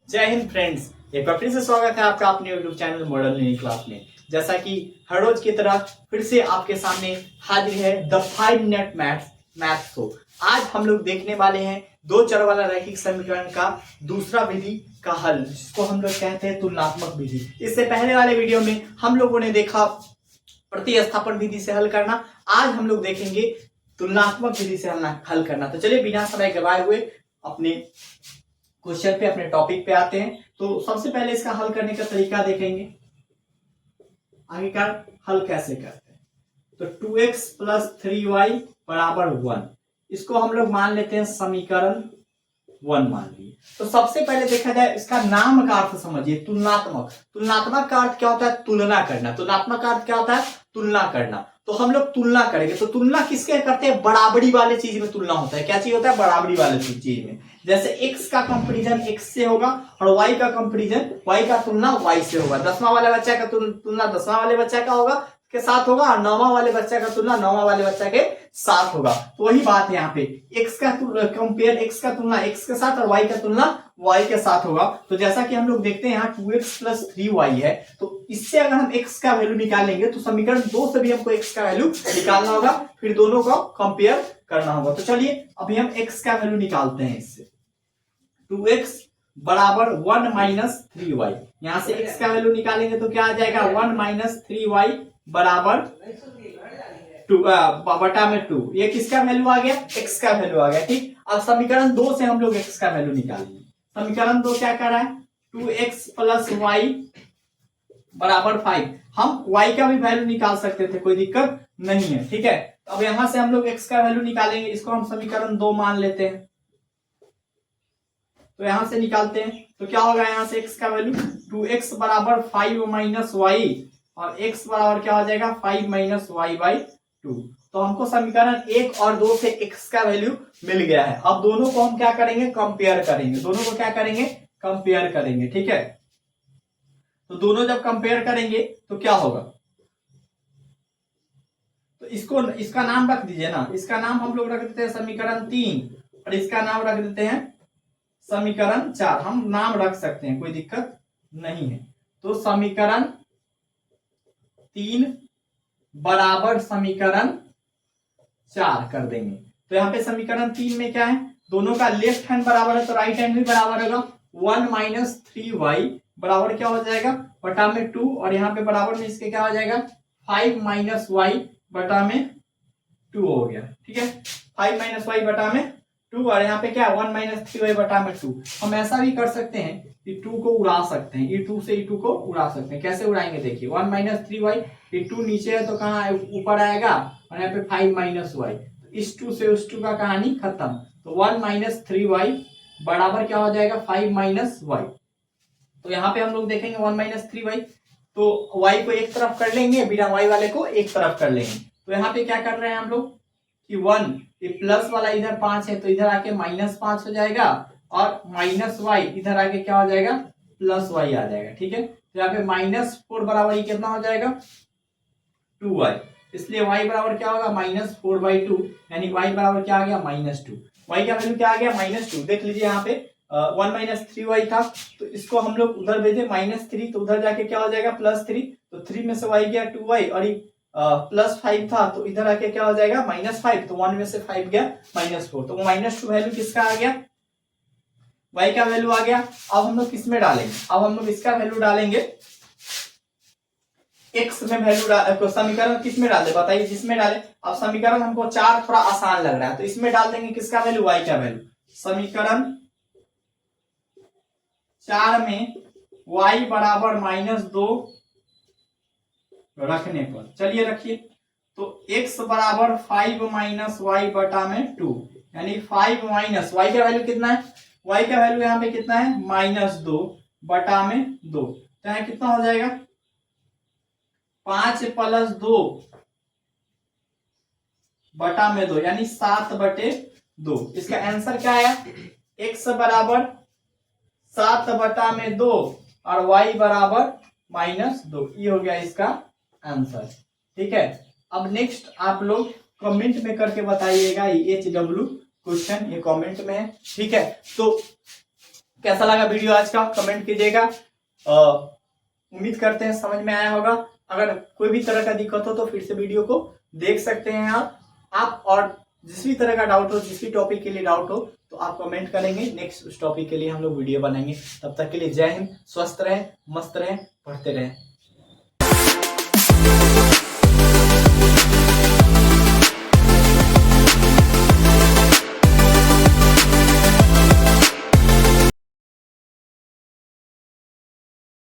जय हिंद फ्रेंड्स, एक बार फिर से स्वागत है आपका अपने YouTube channel model new class में। जैसा कि हर रोज की तरह फिर से आपके सामने हाजिर है द 5 मिनट मैथ शो। आज हम लोग देखने वाले हैं दो चर वाला रैखिक समीकरण का दूसरा विधि का हल, जिसको हम लोग कहते हैं तुलनात्मक विधि। इससे पहले वाले वीडियो में हम लोगों ने देखा प्रतिस्थापन विधि से हल करना। आज हम लोग देखेंगे तुलनात्मक विधि से हल करना। तो चलिए बिना समय गवाए हुए अपने क्वेश्चन पे, अपने टॉपिक पे आते हैं। तो सबसे पहले इसका हल करने का तरीका देखेंगे, आखिरकार हल कैसे करते हैं। तो 2x + 3y = 1, इसको हम लोग मान लेते हैं समीकरण 1 मान लिए। तो सबसे पहले देखा जाए इसका नाम का अर्थ समझिए, तुलनात्मक। तुलनात्मक का अर्थ क्या होता है? तुलना करना। तुलनात्मक का अर्थ क्या होता है? तुलना करना। तो हम लोग तुलना करेंगे। तो तुलना किसके करते हैं? बराबरी वाले चीज में तुलना होता है। क्या चीज होता है? बराबरी वाले चीज में। जैसे x का कंपैरिजन x से होगा और y का कंपैरिजन y का तुलना y से होगा। 10वां वाले बच्चा का तुलना 10वां वाले बच्चा का होगा के साथ होगा और 9वां वाले बच्चा का तुलना 9वां वाले बच्चा के साथ होगा। तो वही बात है यहाँ पे, x का कंपेयर x का तुलना x के साथ और y का तुलना y के साथ होगा। तो जैसा कि हम लोग देखते हैं यहाँ 2x + 3y है, तो इससे अगर हम x का वैल्यू निकालेंगे तो समीकरण 2 से भी हमको x का वैल्यू निकालना होगा, फिर दोनों को कंपेयर करना होगा। तो चलिए अभी हम x का वैल्यू निकालते हैं। इससे 2x = 1 - 3y, यहां से x का वैल्यू निकालेंगे तो क्या आ जाएगा? 1 - 3y = 2 ये किसका वैल्यू आ गया? x का वैल्यू आ गया। ठीक, अब समीकरण 2 से हम लोग x का वैल्यू निकालेंगे। समीकरण 2 क्या कर रहा है? 2x + y = 5। हम y का भी वैल्यू निकाल सकते थे, कोई दिक्कत नहीं है। ठीक है, अब यहां से हम लोग x का वैल्यू निकालेंगे, इसको हम समीकरण 2 मान लेते हैं। तो यहां से निकालते हैं तो क्या होगा? यहां से x का वैल्यू 2x = 5 - y और x बराबर क्या हो जाएगा? 5 - y/2। तो हमको समीकरण 1 और 2 से x का वैल्यू मिल गया है। अब दोनों को हम क्या करेंगे? कंपेयर करेंगे। दोनों को क्या करेंगे? कंपेयर करेंगे। ठीक है, तो दोनों जब कंपेयर करेंगे तो क्या होगा? तो इसका नाम रख दीजिए ना। इसका नाम हम लोग रख देते हैं समीकरण 3 और इसका नाम रख देते हैं समीकरण 4। हम नाम रख सकते हैं, कोई दिक्कत नहीं है। तो समीकरण 3 बराबर समीकरण 4 कर देंगे। तो यहाँ पे समीकरण 3 में क्या है? दोनों का लेफ्ट हैंड बराबर है तो राइट हैंड भी बराबर होगा। 1 - 3y बराबर क्या हो जाएगा? बटा में 2, और यहाँ पे बराबर में इसके क्या हो जाएगा? 5 - y बटा में 2 हो गया। ठीक है, 5 - y बटा में 2 और यहाँ पे क्या? 1 - 3y बटा में 2। हम ऐसा भी कर सकते हैं कि 2 को उड़ा सकते हैं, e2 से e2 को उड़ा सकते हैं। कैसे उड़ाएंगे देखिए, 1 - 3y, ये 2 नीचे है तो कहाँ ऊपर आएगा, और यहाँ पे 5 - y, इस 2 से उस 2 का कहानी खत्म। तो 1 - 3y बराबर क्या हो जाएगा? 5 - y। तो यहाँ पे हम लोग देखेंगे 1 - 3y, तो y को एक तरफ कर लेंगे, बिना y वाले को एक तरफ कर लेंगे। तो यहाँ पे क्या कर रहे हैं हम लोग कि 1, ये प्लस वाला इधर 5 है तो इधर आके -5 हो जाएगा, और -y इधर आके क्या हो जाएगा? +y आ जाएगा। ठीक है, तो यहाँ पे -4 बराबर ही कितना हो जाएगा? 2y। इसलिए y बराबर क्या होगा? -4/2, यानी y बराबर क्या आ गया? -2। y का वैल्यू क्या आ गया? -2। देख लीजिए यहाँ पे 1 - 3y था, तो इसको हम लोग उधर भेजे -3, तो उधर जाके क्या हो जाएगा? +3। तो 3 में से y गया 2y, और +5 था तो इधर आके क्या हो जाएगा? -5। तो 1 में से 5 गया -4, तो -2 वैल्यू किसका आ गया? y का वैल्यू आ गया। अब हम लोग किस में डालेंगे? अब हम लोग इसका वैल्यू डालेंगे x में वैल्यू। समीकरण किस में डाले बताइए? जिसमें डाले। अब समीकरण हमको 4 थोड़ा आसान लग रहा है, तो इसमें डाल देंगे किसका वैल्यू? y का वैल्यू। समीकरण 4 में y बराबर -2 रखने पर, चलिए रखिए, तो x बराबर 5 - y बटा में 2, यानी 5 माइनस y का वैल्यू कितना है? y का वैल्यू यहाँ पे कितना है? -2 बटा में 2, तो यहाँ कितना हो जाएगा? 5 + 2 बटा में 2, यानी 7/2। इसका आंसर क्या है? x बराबर 7 बटा में 2 और y बराबर -2। ये हो गया इसका आंसर। ठीक है, अब नेक्स्ट आप लोग कमेंट में करके बताइएगा। HW क्वेश्चन ये कमेंट में है। ठीक है, तो कैसा लगा वीडियो आज का कमेंट कीजिएगा। उम्मीद करते हैं समझ में आया होगा। अगर कोई भी तरह का दिक्कत हो तो फिर से वीडियो को देख सकते हैं आप और जिस भी तरह का डाउट हो, जिस भी टॉपिक के लिए डाउट हो तो आप कमेंट करेंगे, नेक्स्ट उस टॉपिक के लिए हम लोग वीडियो बनाएंगे। तब तक के लिए जय हिंद, स्वस्थ रहें, मस्त रहें, पढ़ते रहें।